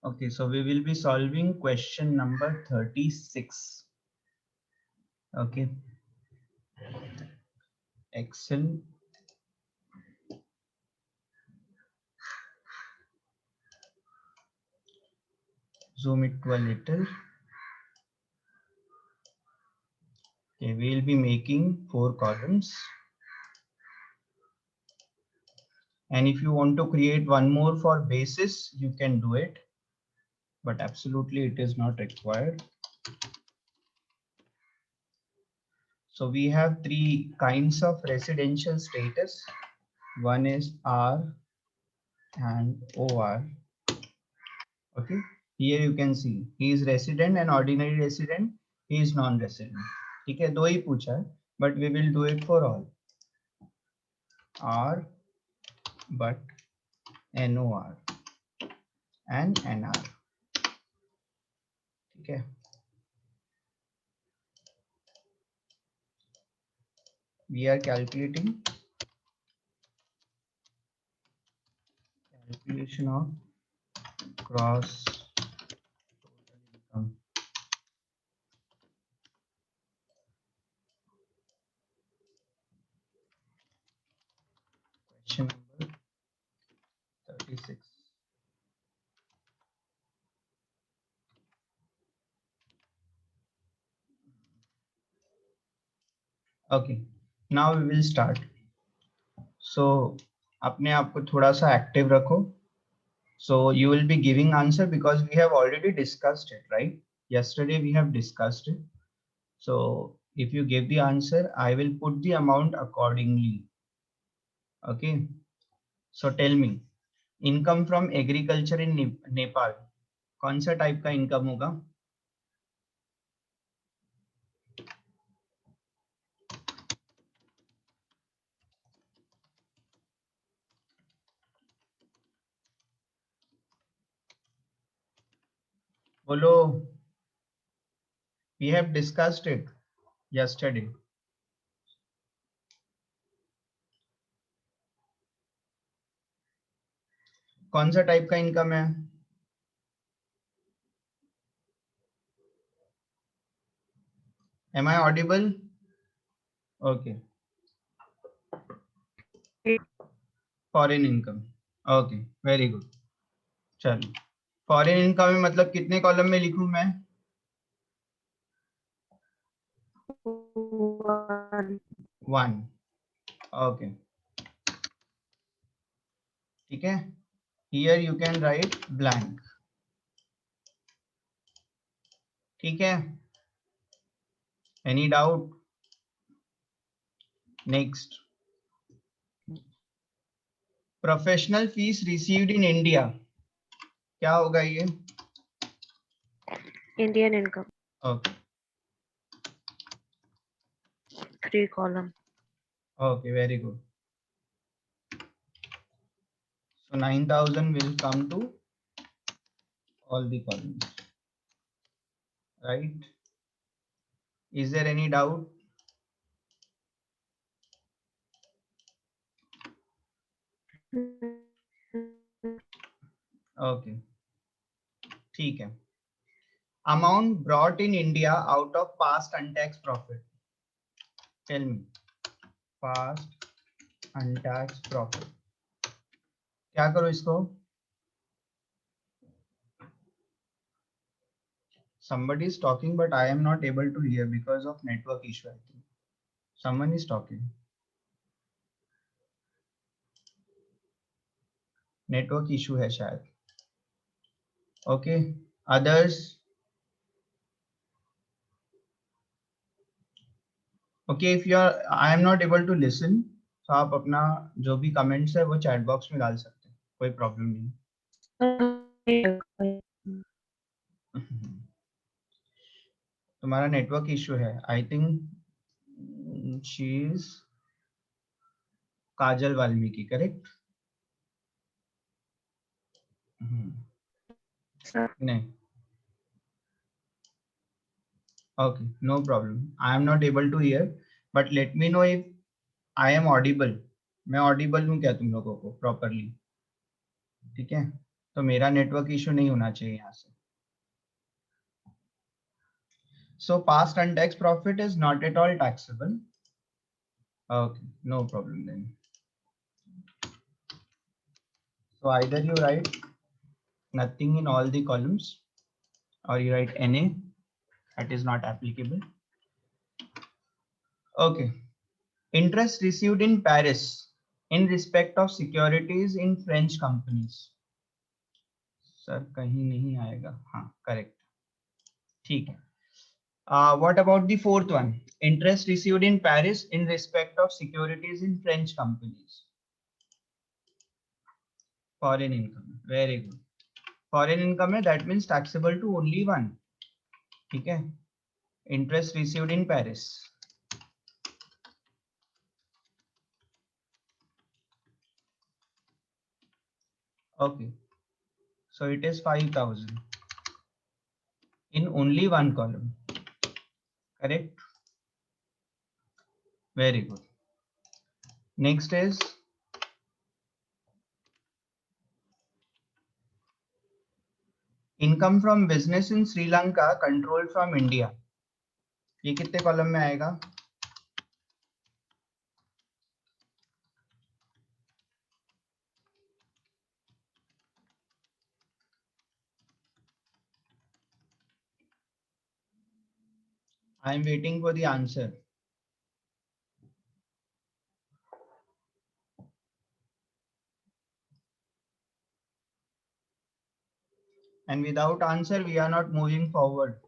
Okay, so we will be solving question number 36. Okay, Excel. Zoom it to a little. Okay, we will be making 4 columns. And if you want to create one more for basis, you can do it. But absolutely it is not required. So we have 3 kinds of residential status. One is R and OR. Okay, here you can see he is resident and ordinary resident, he is non-resident. ठीक है, दो ही पूछा है, but we will do it for all. R but NOR and NR. ठीक है, we are calculating calculation of gross total income. Question number 36. Okay, now we will start. So अपने आप को थोड़ा सा एक्टिव रखो. So you will be giving answer because we have already discussed it, right? Yesterday we have discussed it. So if you give the answer, I will put the amount accordingly. Okay. So tell me, income from agriculture in Nepal, कौन सा type का income होगा? बोलो. We have discussed it yesterday. कौन सा type का income है? Am I audible? Okay. Foreign income. Okay, very good. चलो, फॉरेन इनकम में मतलब कितने कॉलम में लिखूं मैं? 1. Okay. ठीक है. Here you can write blank. ठीक है. Any doubt? Next. Professional fees received in India. क्या होगा ये? Indian income. Okay. 3 column. Okay, very good. So 9,000 will come to all the columns. Right? Is there any doubt? Okay. ठीक है. Amount brought in India out of past untaxed profit. Tell me. Past untaxed profit. क्या करो इसको? Somebody is talking, but I am not able to hear because of network issue. I think someone is talking. Network issue है शायद. Okay. Others. Okay, if you are, I am not able to listen. तो आप अपना जो भी comments है वो chat box में डाल सकते हैं, कोई प्रॉब्लम नहीं. तुम्हारा नेटवर्क इशू है. I think she is Kajal Valmiki, correct? नहीं. Okay, no problem. I am not able to hear, but let me know if I am audible. मैं audible हूँ क्या तुम लोगों को properly? ठीक है. तो मेरा नेटवर्क इशू नहीं होना चाहिए यहाँ से. So past untaxed profit is not at all taxable. Okay, no problem then. So either you write nothing in all the columns or you write NA, that is not applicable. Okay, interest received in Paris in respect of securities in French companies. Sir कहीं नहीं आएगा. हाँ correct. ठीक है. What about the fourth one? Interest received in Paris in respect of securities in French companies. Foreign income. Very good. Foreign income है, that means taxable to only one. ठीक है. Interest received in Paris. Okay. So it is 5,000 in only one column. Correct. Very good. Next is income from business in Sri Lanka controlled from India. ये कितने column में आएगा? I am waiting for the answer. And without answer, we are not moving forward.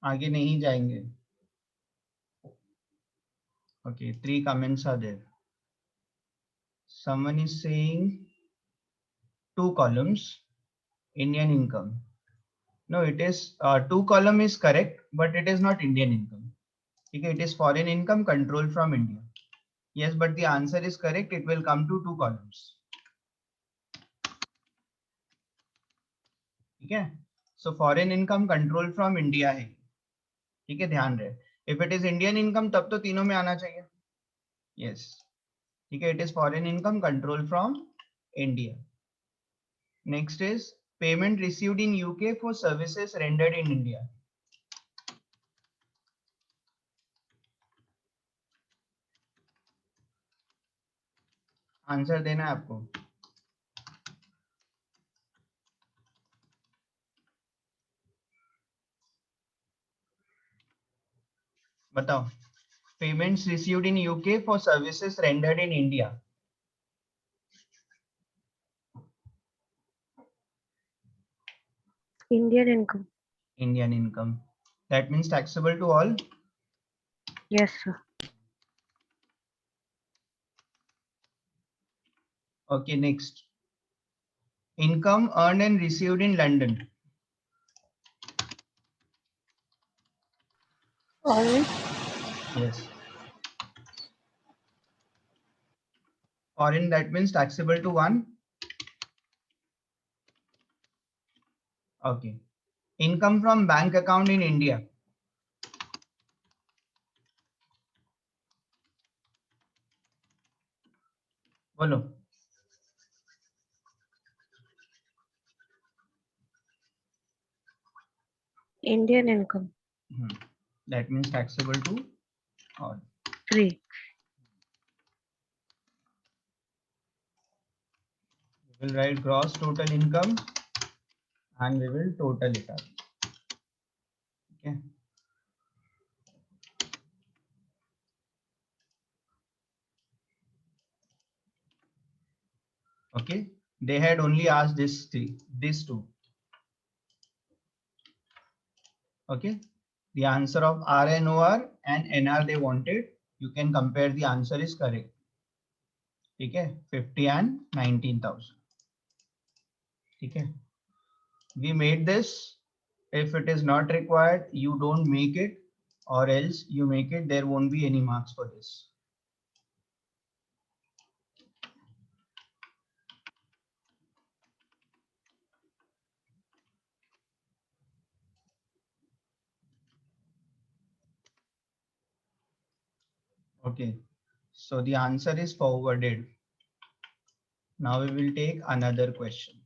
आगे नहीं जाएंगे. Okay, 3 comments are there. Someone is saying 2 columns, Indian income. No, it is 2 column is correct, but it is not Indian income. Okay, it is foreign income controlled from India. Yes, but the answer is correct. It will come to 2 columns. ठीक है. So foreign income controlled from India है. ठीक है, ध्यान रहे. If it is Indian income, तब तो तीनों में आना चाहिए. Yes. ठीक है, it is foreign income controlled from India. Next is payment received in UK for services rendered in India. Answer देना है आपको. बताओ. Payments received in UK for services rendered in India. Indian income. Indian income. That means taxable to all. Yes, sir. Okay, next. Income earned and received in London. Foreign. Yes. Foreign, that means taxable to one. Okay. Income from bank account in India. बोलो. Indian income. That means taxable to all. 3. We will write gross total income and we will total it up. Okay. Okay. They had only asked these two. Okay. The answer of RNOR and NR they wanted. You can compare, the answer is correct. Okay. 50 and 19,000. Okay. We made this. If it is not required, you don't make it, or else you make it, there won't be any marks for this. Okay. So the answer is forwarded. Now we will take another question.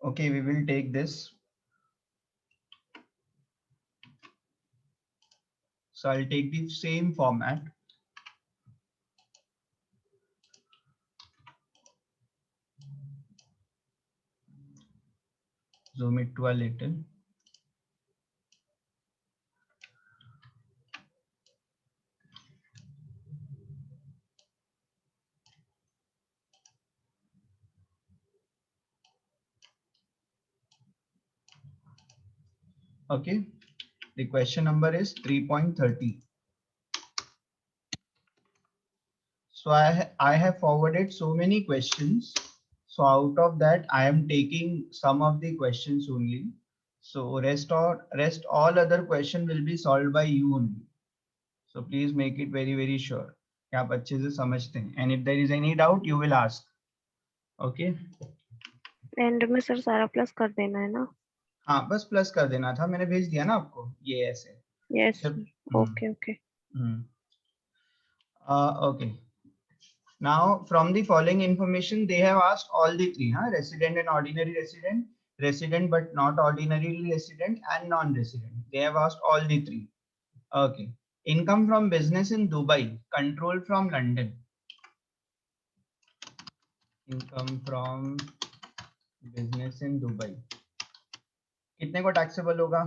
Okay, we will take this. So I'll take the same format. Zoom it to a little. Okay, the question number is 3.30. So I have forwarded so many questions. So out of that, I am taking some of the questions only. So rest all other question will be solved by you only. So please make it very sure कि आप अच्छे से समझते हैं. And if there is any doubt, you will ask. Okay. And में sir सारा plus कर देना है ना? हाँ, बस प्लस कर देना था, मैंने भेज दिया ना आपको ये ऐसे. यस सिर्फ okay okay. Okay. Now, from the following information, they have asked all the three, resident and ordinary resident, resident but not ordinarily resident, and non-resident. They have asked all the three. Okay. Income from business in Dubai, control from London. Income from business in Dubai. कितने को taxable होगा?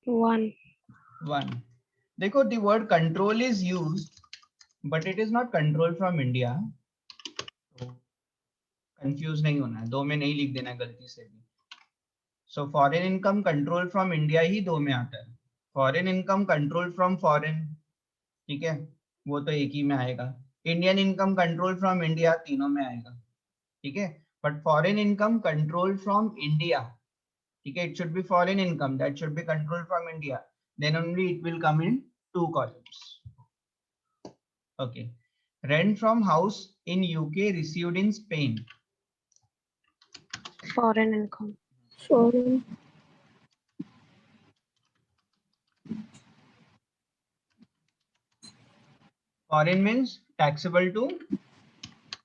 1. 1. देखो, the word control is used, but it is not control from India. Confuse नहीं होना है, दो में नहीं लिख देना गलती से भी. So foreign income control from India ही दो में आता है. Foreign income control from foreign, ठीक है, वो तो एक ही में आएगा. Indian income control from India तीनों में आएगा, ठीक है. But foreign income control from India, ठीक है, it should be foreign income that should be control from India, then only it will come in 2 columns. Okay. Rent from house in UK received in Spain. Foreign income. Foreign. Foreign means taxable to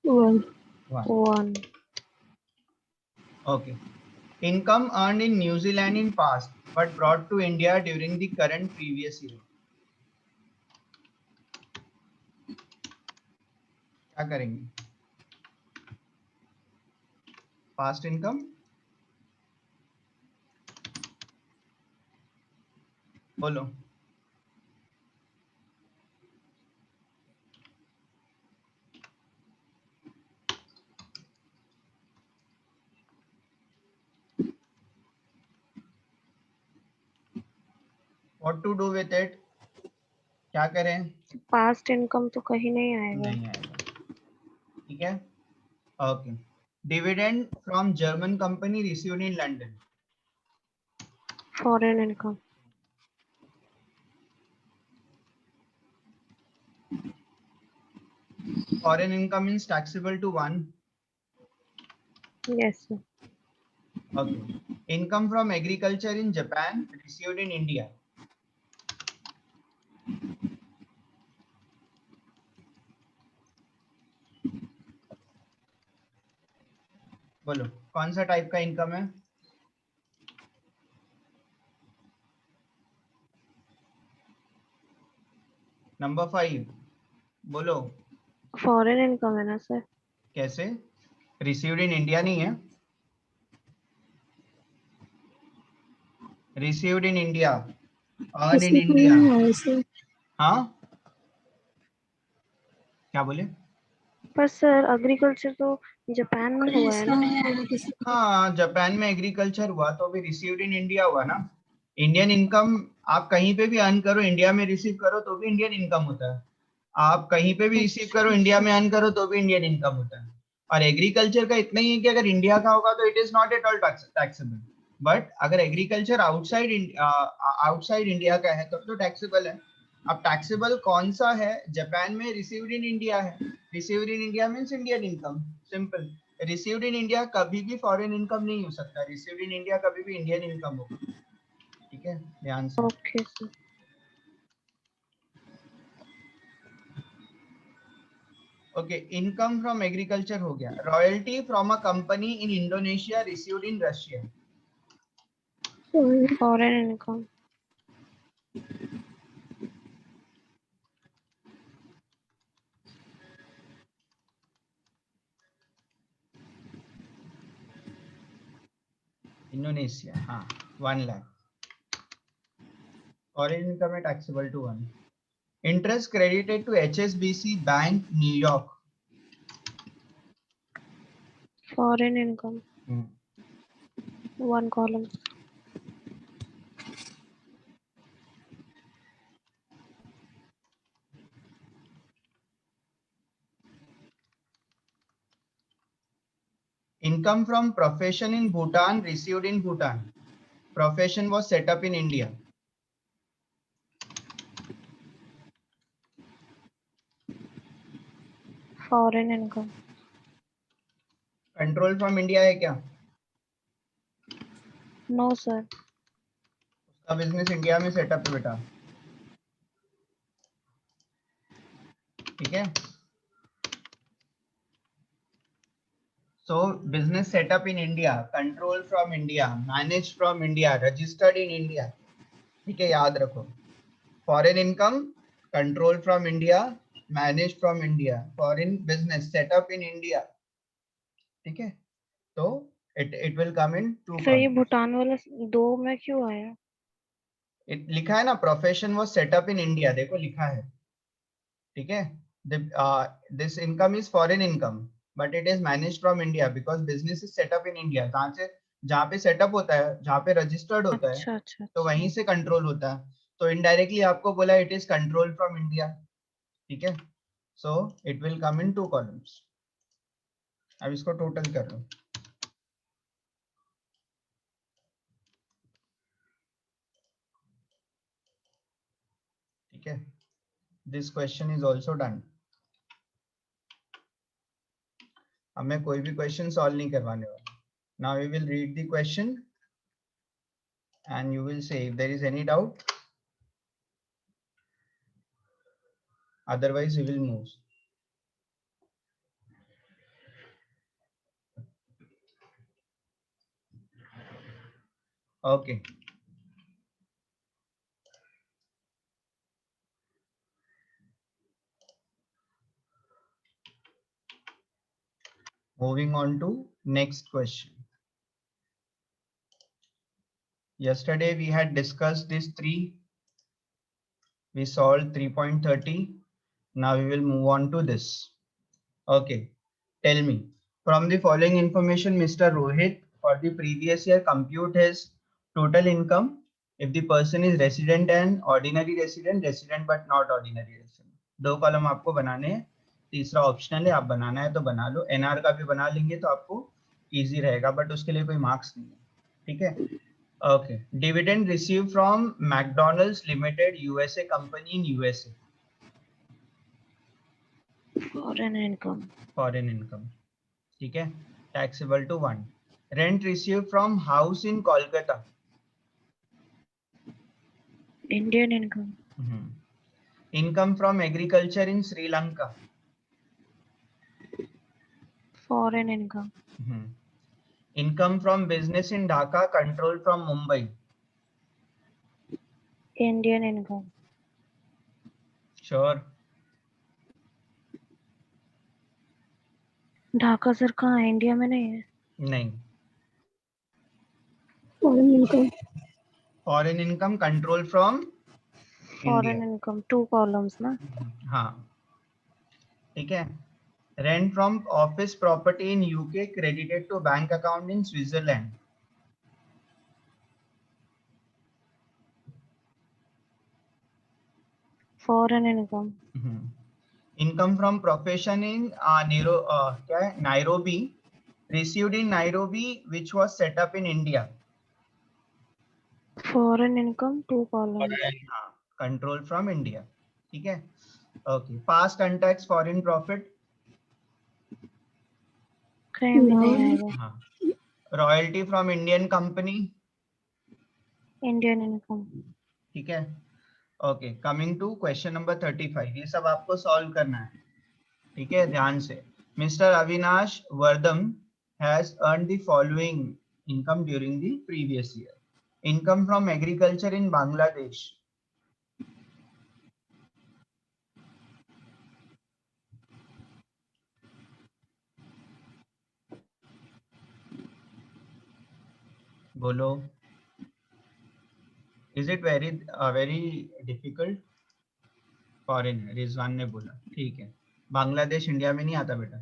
1. 1. Okay. Income earned in New Zealand in past but brought to India during the current previous year. क्या करेंगे? Past income. बोलो. What to do with it? क्या करें? Past income तो कहीं नहीं आएगा. नहीं आएगा, ठीक है. Okay. Dividend from German company received in London. Foreign income. Foreign income means taxable to 1. Yes sir. Okay. Income from agriculture in Japan received in India. बोलो कौन सा टाइप का इनकम है? नंबर 5 बोलो. फॉरेन इनकम है ना sir? कैसे? Received in India नहीं है, received in India, earn in India. हाँ, क्या बोले? पर सर एग्रीकल्चर तो जापान में हुआ है ना? हाँ, जापान में एग्रीकल्चर हुआ तो भी रिसीव्ड इन इंडिया हुआ ना. इंडियन इनकम आप कहीं पे भी अर्न करो, इंडिया में रिसीव करो तो भी इंडियन इनकम होता है। आप कहीं पे भी रिसीव करो, इंडिया में अर्न करो तो भी इंडियन इनकम होता है। और एग्रीकल्चर का इतना ही है कि अगर इंडिया का होगा तो it is not at all taxable, but अगर एग्रीकल्चर आउटसाइड इंडिया का है तब तो टैक्सेबल है। अब टैक्सेबल कौन सा है? जापान में रिसीव्ड इन इंडिया है। Received in India means Indian income, simple. Received in India कभी भी फॉरेन इनकम नहीं हो सकता, रिसीव्ड इन इंडिया कभी भी इंडियन इनकम होगा। ठीक है, ध्यान से। Okay sir. Okay, income from agriculture हो गया। Royalty from a company in Indonesia received in Russia. foreign, foreign income. Indonesia, हाँ, 1 लाख। फॉरेन इनकम है taxable to 1। Interest credited to HSBC bank New York. Foreign income, 1 column. Income from profession in Bhutan received in Bhutan. Profession was set up in India. Foreign income. Control from India है क्या? No sir. उसका business India में setup है बेटा। ठीक है, so business setup in India, control from India, manage from India, registered in India. ठीक है, याद रखो। Foreign income control from India, manage from India, foreign business setup in India. ठीक है, तो it will come in 2 sir ये column. Bhutan वाला 2 में क्यों आया? लिखा है ना, profession was setup in India, देखो लिखा है। ठीक है, this income is foreign income but it is manage from India because business is setup in India. जहाँ पे सेटअप होता है, जहाँ पे रजिस्टर्ड होता है, अच्छा अच्छा तो अच्छा। वहीं से कंट्रोल होता है। तो इनडायरेक्टली आपको बोला it is control from India. ठीक है, so it will come in 2 columns. अब इसको टोटल कर लो। ठीक है, this question is also done. अब मैं कोई भी क्वेश्चन सॉल्व नहीं करवाने वाला। Now we will read the question and you will say if there is any doubt, otherwise we will move. Okay, moving on to next question. Yesterday we had discussed these 3. We solved 3.30. Now we will move on to this. Okay, tell me, from the following information, Mr. Rohit for the previous year compute his total income if the person is resident and ordinary resident, resident but not ordinary resident. 2 column आपको बनाने हैं, तीसरा optional है, आप बनाना है तो बना लो। NR का भी बना लेंगे तो आपको इजी रहेगा, बट उसके लिए कोई मार्क्स नहीं है। ठीक है, okay. Dividend receive from McDonald's limited USA company in USA. Foreign income. Foreign income, ठीक है, taxable to 1। Rent receive from house in Kolkata. Indian income. Income from agriculture in Sri Lanka. Foreign income. Income from business in Dhaka control from Mumbai. Indian income. Sure? Dhaka sir कहाँ है? India में नहीं है। नहीं, foreign income, foreign income control from foreign India. Income 2 columns ना। हाँ, ठीक है। Rent from office property in UK credited to bank account in Switzerland. Foreign income, income from profession in क्या है, Nairobi, received in Nairobi which was set up in India. Foreign income 2 columns, हाँ, control from India, ठीक है। Okay, past untaxed foreign profit, कहीं भी नहीं No. आएगा। हाँ, royalty from Indian company, Indian income, ठीक है। Okay, coming to question number 35, ये सब आपको सॉल्व करना है, ठीक है, ध्यान से। Mister Avinash Vardam has earn the following income during the previous year, income from agriculture in Bangladesh, बोलो। Is it very very difficult? Foreign है, रिजवान ने बोला, ठीक है। बांग्लादेश इंडिया में नहीं आता बेटा,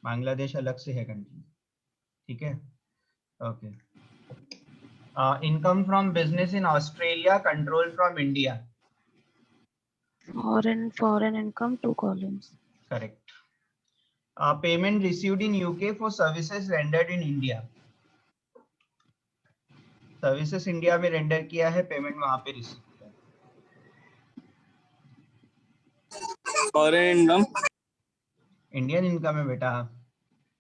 बांग्लादेश अलग से है कंट्री, ठीक है। Okay, income from business in Australia control from India, foreign income 2 columns, correct. Payment received in UK for services rendered in India, services India में रेंडर किया है, पेमेंट वहां पे रिसीव किया है। फॉरेन इनकम, इंडियन इनकम है बेटा,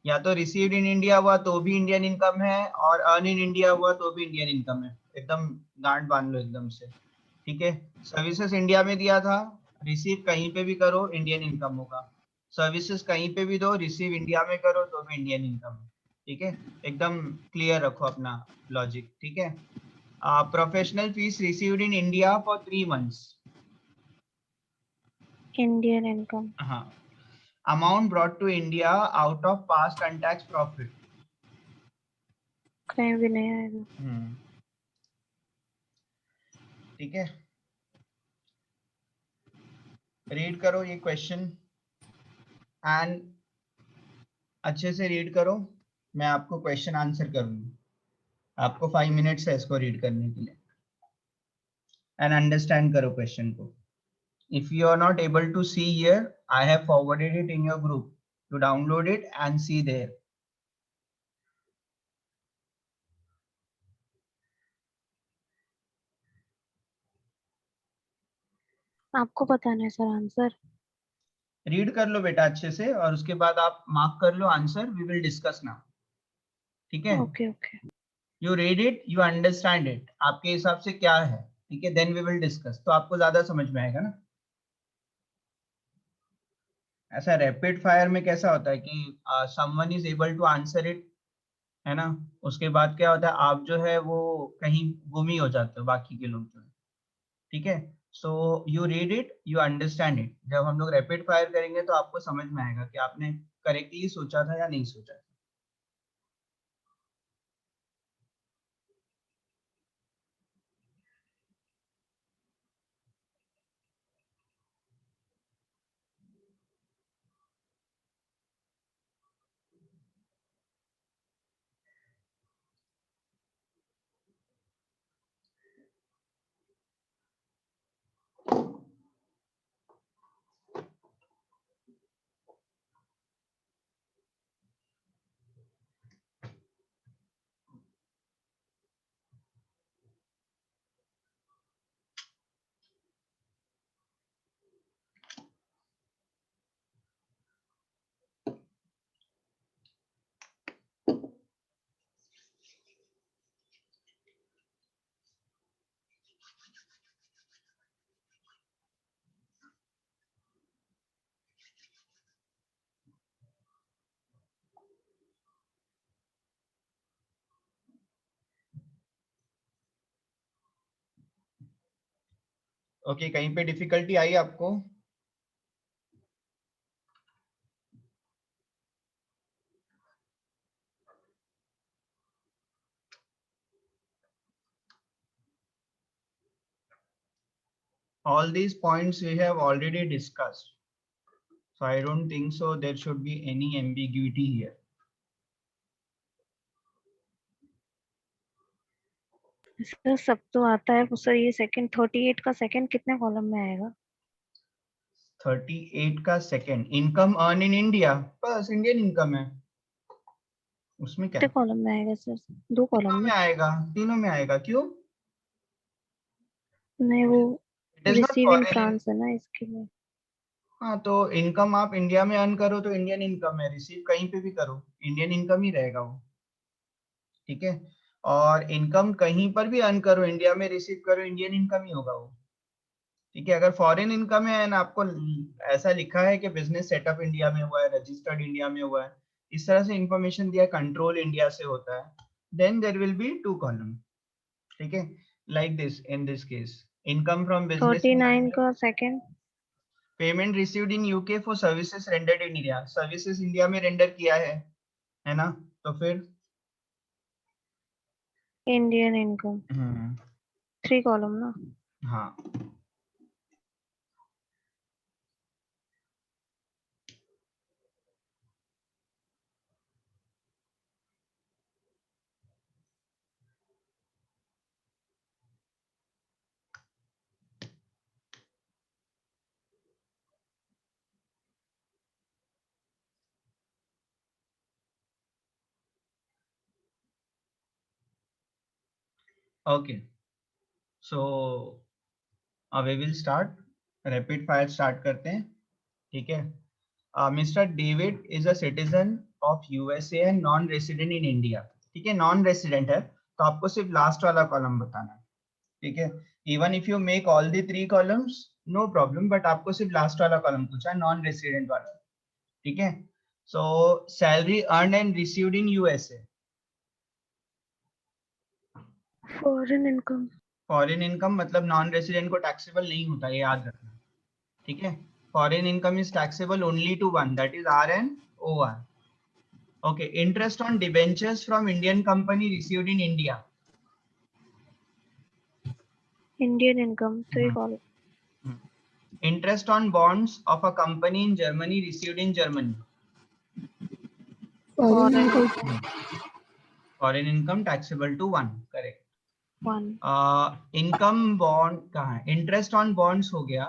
या तो रिसीव्ड इन इंडिया हुआ तो भी इंडियन इनकम है, और अर्न इन इंडिया हुआ तो भी इंडियन इनकम है, एकदम गांठ बांध लो एकदम से, ठीक है। सर्विसेज इंडिया में दिया था, रिसीव कहीं पे भी करो इंडियन इनकम होगा, सर्विसेज कहीं पे भी दो, रिसीव इंडिया में करो तो भी इंडियन इनकम है, ठीक है। एकदम क्लियर रखो अपना लॉजिक, ठीक है। Professional fees received in India for 3 months, Indian income, हाँ। Amount brought to India out of past untaxed profit, कहीं भी नहीं आएगा। ठीक है। रीड करो ये क्वेश्चन एंड अच्छे से रीड करो, मैं आपको क्वेश्चन आंसर करूंगा, आपको 5 मिनट्स है इसको रीड करने के लिए, एंड अंडरस्टैंड करो क्वेश्चन को। If you are not able to see here, I have forwarded it in your group, to download it and see there. आपको बताना है सर आंसर? रीड कर लो बेटा अच्छे से, और उसके बाद आप मार्क कर लो answer, we will discuss now, ठीक है। Okay okay, you read it, you understand it, आपके हिसाब से क्या है, ठीक है, देन वी विल डिस्कस, तो आपको ज्यादा समझ में आएगा ना। ऐसा रैपिड फायर में कैसा होता है कि someone is able to answer it, है ना, उसके बाद क्या होता है, आप जो है वो कहीं गुम ही हो जाते हो, बाकी के लोग जो है, ठीक है। So you read it, you understand it, जब हम लोग रैपिड फायर करेंगे तो आपको समझ में आएगा कि आपने करेक्टली सोचा था या नहीं सोचा था। ओके, कहीं पे डिफिकल्टी आई आपको? All these points we have already discussed, so I don't think so there should be any ambiguity here. Sir सब तो आता है सर, ये सेकंड 38 का सेकंड कितने कॉलम में आएगा? 38 का second, income earn in India, बस इंडियन इनकम है, उसमें क्या कितने कॉलम में आएगा सर? 2 कॉलम तीनों में? में आएगा, तीनों में आएगा, क्यों? नहीं, वो it is not receive in foreign. France है ना, इसके लिए। हाँ तो इनकम आप इंडिया में अर्न करो तो इंडियन इनकम है, रिसीव कहीं पे भी करो इंडियन इनकम ही रहेगा वो, ठीक है। और इनकम कहीं पर भी अर्न करो, इंडिया में रिसीव करो, इंडियन इनकम ही होगा वो, ठीक है। अगर फॉरेन इनकम है ना, आपको ऐसा लिखा है कि बिजनेस सेटअप इंडिया में हुआ है, रजिस्टर्ड इंडिया में हुआ है, इस तरह से इंफॉर्मेशन दिया, कंट्रोल इंडिया से होता है, then there will be 2 column, ठीक है। Like this, in this case, income from business in 39 London, का second. Payment received in UK for services rendered in India, services India में रेंडर किया है ना, तो फिर इंडियन इनकम 3 कॉलम ना। हाँ okay. So we will start, rapid fire start करते हैं, ठीक है। Mister David is a citizen of USA and non resident in India, ठीक है, नॉन रेसिडेंट है तो आपको सिर्फ लास्ट वाला कॉलम बताना है, ठीक है। Even if you make all the 3 columns no problem, but आपको सिर्फ लास्ट वाला कॉलम पूछा है, नॉन रेसिडेंट वाला, ठीक है। So salary earn and received in USA, foreign income. Foreign income मतलब नॉन रेसिडेंट को टैक्सेबल नहीं होता, ये याद रखना, ठीक है। Foreign income is taxable only to one, that is R and O R. Okay, interest on debentures from Indian company received in India. Indian income 3 column. Interest on bonds of a company in Germany received in Germany. Foreign foreign income. Income Foreign income taxable to one, correct. 1। Income bond कहाँ है? Interest on bonds हो गया.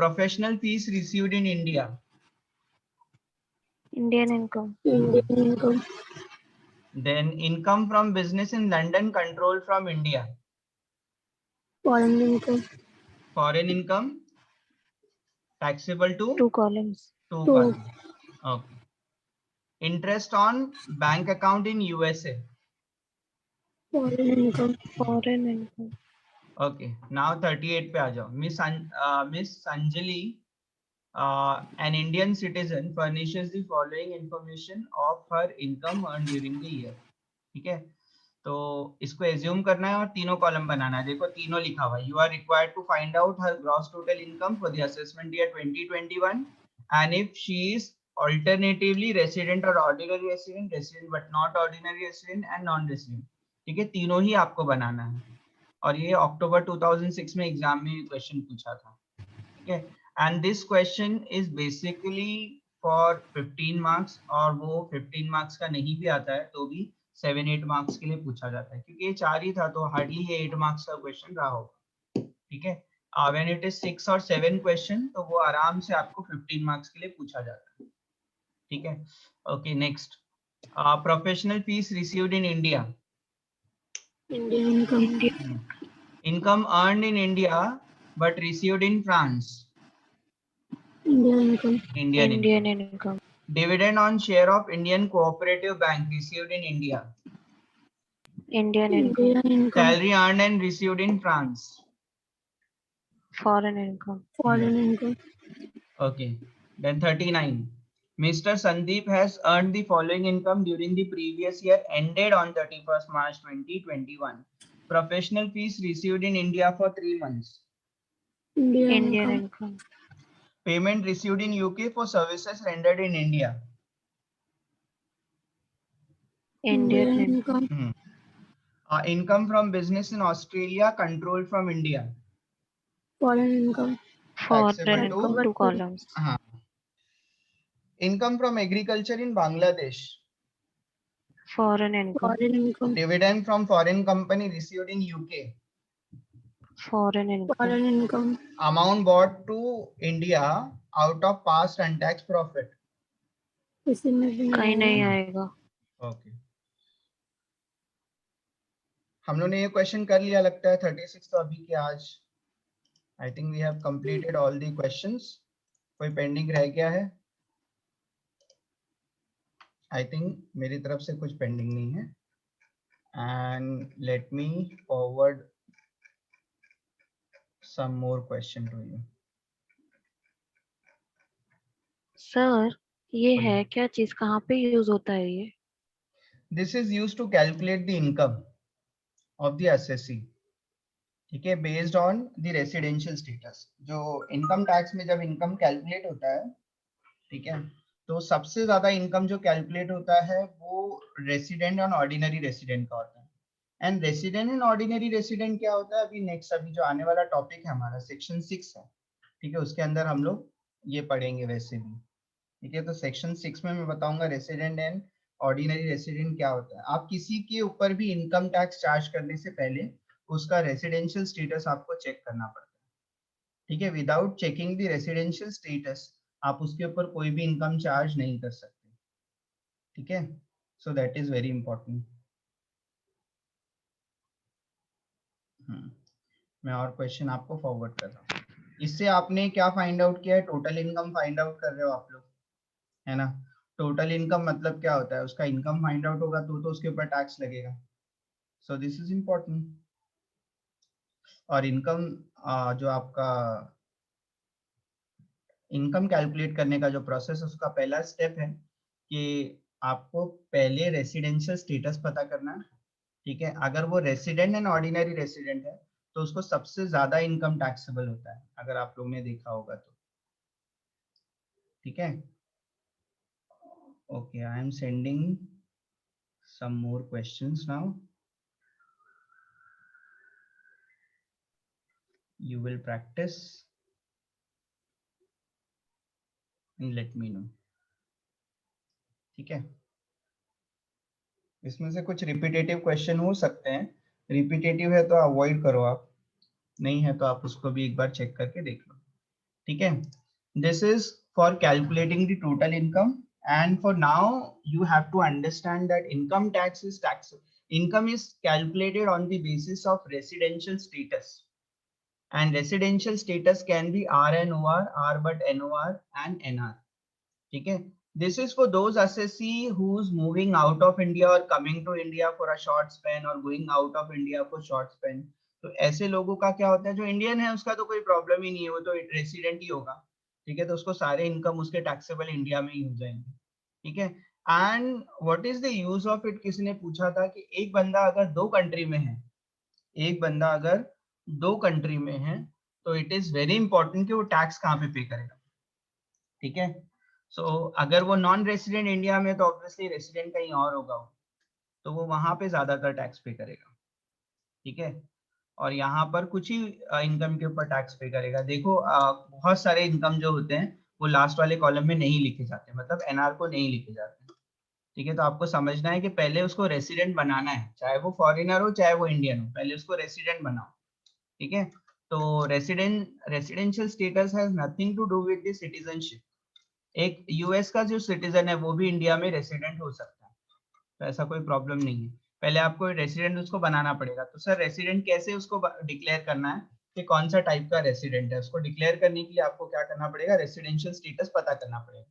Professional fees received in India. Indian income Indian income. Then income from business in London controlled from India. Foreign income. Foreign income taxable to 2 columns. 2 Two. column. Okay. Interest on bank account in USA. Foreign income. Foreign income Okay, now 38 पे आ जाओ। Miss Sanjali, an Indian citizen, furnishes the following information of her income earned during the year, ठीक है। तो इसको assume करना है और तीनों कॉलम बनाना है, देखो तीनों लिखा हुआ है, you are required to find out her gross total income for the assessment year 2021 and if she is alternatively resident और ordinary resident, resident but not ordinary resident and non resident, ठीक है, तीनों ही आपको बनाना है। और ये अक्टूबर 2006 में एग्जाम में क्वेश्चन पूछा था, ठीक है। And this question is basically for 15 marks, और वो 15 मार्क्स का नहीं भी आता है तो भी 7-8 मार्क्स के लिए पूछा जाता है, क्योंकि ये 4 ही था तो हार्डली ये 8 मार्क्स का क्वेश्चन रहा होगा, ठीक है। व्हेन इट इज 6 और 7 क्वेश्चन तो वो आराम से आपको 15 मार्क्स के लिए पूछा जाता है, ठीक है। Okay, next, professional fees received in India, Indian income. Indian income earned in India but received in France, Indian income. Indian income. Indian income Dividend on share of Indian cooperative bank received in India, Indian income Indian income. salary earned and received in France. Foreign income Foreign income. Okay, then 39. Mr. Sandeep has earned the following income during the previous year ended on 31st March 2021. Professional fees received in India for 3 months. Indian Indian income. Income Payment received in UK for services rendered in India. Indian Indian income income. Income from business in Australia controlled from India. Foreign income. Foreign Taxable income to 2 columns income from agriculture in Bangladesh. Foreign income Foreign income. Dividend from foreign company received in UK. Foreign income. Foreign income. Amount brought to India out of past untaxed profit. इसी में भी कहीं नहीं आएगा। आएगा। Okay, हम लोग ने ये क्वेश्चन कर लिया लगता है 36 तो अभी के आज। I think we have completed all the questions. कोई पेंडिंग रह गया है? आई थिंक मेरी तरफ से कुछ पेंडिंग नहीं है। And let me forward some more question to you. Sir ये बोलिए। है क्या चीज, कहाँ पे यूज होता है ये? This is used to calculate the income of the assessee. ठीक है, based on the residential status. जो इनकम टैक्स में जब इनकम कैलकुलेट होता है, ठीक है, तो सबसे ज्यादा इनकम जो कैलकुलेट होता है वो रेसिडेंट और ऑर्डिनरी रेसिडेंट का होता है। And resident and ordinary resident क्या होता है, अभी नेक्स्ट अभी जो आने वाला टॉपिक है हमारा सेक्शन 6 है, ठीक है, उसके अंदर हम लोग ये पढ़ेंगे वैसे भी। ठीक है, तो सेक्शन 6 में मैं बताऊंगा रेसिडेंट एंड ऑर्डिनरी रेसिडेंट क्या होता है। आप किसी के ऊपर भी इनकम टैक्स चार्ज करने से पहले उसका रेसिडेंशियल स्टेटस आपको चेक करना पड़ता है। ठीक है, without checking the residential status आप उसके ऊपर कोई भी इनकम चार्ज नहीं कर सकते। ठीक है, so that is very important. मैं और क्वेश्चन आपको फॉरवर्ड कर रहा हूँ। इससे आपने क्या फाइंड आउट किया है? टोटल इनकम फाइंड आउट कर रहे हो आप लोग, है ना। टोटल इनकम मतलब क्या होता है? उसका इनकम फाइंड आउट होगा तो उसके ऊपर टैक्स लगेगा। So this is important. और इनकम जो आपका इनकम कैलकुलेट करने का जो प्रोसेस है उसका पहला स्टेप है कि आपको पहले रेसिडेंशियल स्टेटस पता करना है। ठीक है, अगर वो रेसिडेंट एंड ऑर्डिनरी रेसिडेंट है तो उसको सबसे ज्यादा इनकम टैक्सेबल होता है, अगर आप लोग ने देखा होगा तो। ठीक है, okay, I am sending some more questions now, you will practice and let me know. ठीक है, इसमें से कुछ रिपीटेटिव क्वेश्चन हो सकते हैं। रिपीटेटिव है तो अवॉइड करो आप, नहीं है तो आप उसको भी एक बार चेक करके देख लो। ठीक है, this is for calculating the total income and for now you have to understand that income tax is tax, income is calculated on the basis of residential status and residential status can be RNOR, R but NOR and NR. ठीक है, this is for those assessee who's moving out of India or coming to India for a short span or going out of India for short span. तो ऐसे लोगों का क्या होता है, जो इंडियन है उसका तो कोई प्रॉब्लम ही नहीं है, वो तो रेसिडेंट ही होगा। ठीक है, तो उसको सारे इनकम उसके टैक्सेबल इंडिया में ही हो जाएंगे। ठीक है, and what is the use of it, किसी ने पूछा था कि एक बंदा अगर दो कंट्री में है, एक बंदा अगर दो कंट्री में है तो इट इज वेरी इंपॉर्टेंट कि वो टैक्स कहाँ पे पे करेगा। ठीक है, सो अगर वो नॉन रेसिडेंट इंडिया में तो ऑब्वियसली रेसिडेंट कहीं और होगा, तो वो वहां पे ज्यादातर टैक्स पे करेगा। ठीक है, और यहाँ पर कुछ ही इनकम के ऊपर टैक्स पे करेगा। देखो बहुत सारे इनकम जो होते हैं वो लास्ट वाले कॉलम में नहीं लिखे जाते, मतलब एनआर को नहीं लिखे जाते। ठीक है, तो आपको समझना है कि पहले उसको रेसिडेंट बनाना है, चाहे वो फॉरेनर हो चाहे वो इंडियन हो, पहले उसको रेसिडेंट बनाओ। ठीक है, तो residential status has nothing to do with the citizenship. एक यूएस का जो सिटीजन है वो भी इंडिया में रेसिडेंट हो सकता है, तो ऐसा कोई प्रॉब्लम नहीं है। पहले आपको रेसिडेंट उसको बनाना पड़ेगा। तो सर रेसिडेंट कैसे उसको डिक्लेयर करना है कि कौन सा टाइप का रेसिडेंट है, उसको डिक्लेयर करने के लिए आपको क्या करना पड़ेगा, रेसिडेंशियल स्टेटस पता करना पड़ेगा।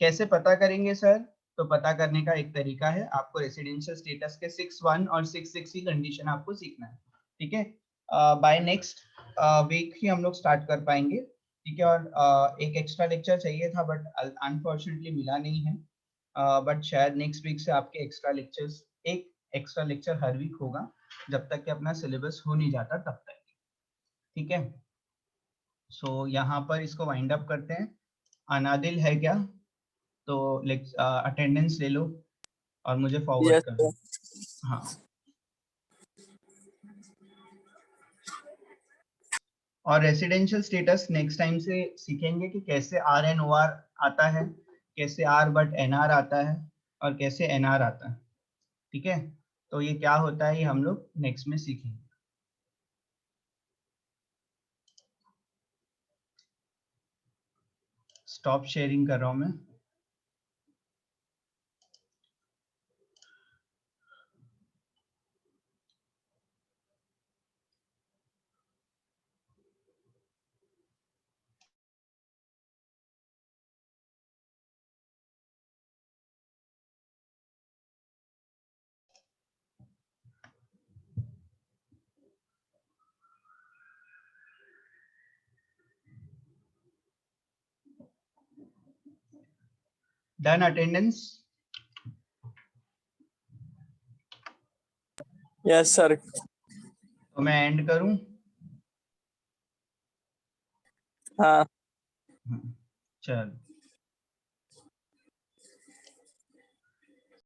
कैसे पता करेंगे सर? तो पता करने का एक तरीका है, आपको रेसिडेंशियल स्टेटस के 6(1) और 6(6) की कंडीशन आपको सीखना है। ठीक है, बाय नेक्स्ट वीक ही हम लोग स्टार्ट कर पाएंगे। ठीक है, और एक एक्स्ट्रा लेक्चर चाहिए था बट अनफॉर्चुनेटली मिला नहीं है, बट शायद नेक्स्ट वीक से आपके एक्स्ट्रा लेक्चर्स, एक एक्स्ट्रा लेक्चर हर वीक होगा जब तक कि अपना सिलेबस हो नहीं जाता तब तक। ठीक है, सो यहाँ पर इसको वाइंड अप करते हैं। अनादिल है क्या? तो अटेंडेंस ले लो और मुझे फॉरवर्ड कर दो। हाँ, और रेसिडेंशियल स्टेटस नेक्स्ट टाइम से सीखेंगे कि कैसे RNOR आता है, कैसे R बट NR आता है, और कैसे NR आता है। ठीक है, तो ये क्या होता है ये हम लोग नेक्स्ट में सीखेंगे। स्टॉप शेयरिंग कर रहा हूं मैं। Done attendance? Yes sir. तो मैं एंड करूं? हाँ चल।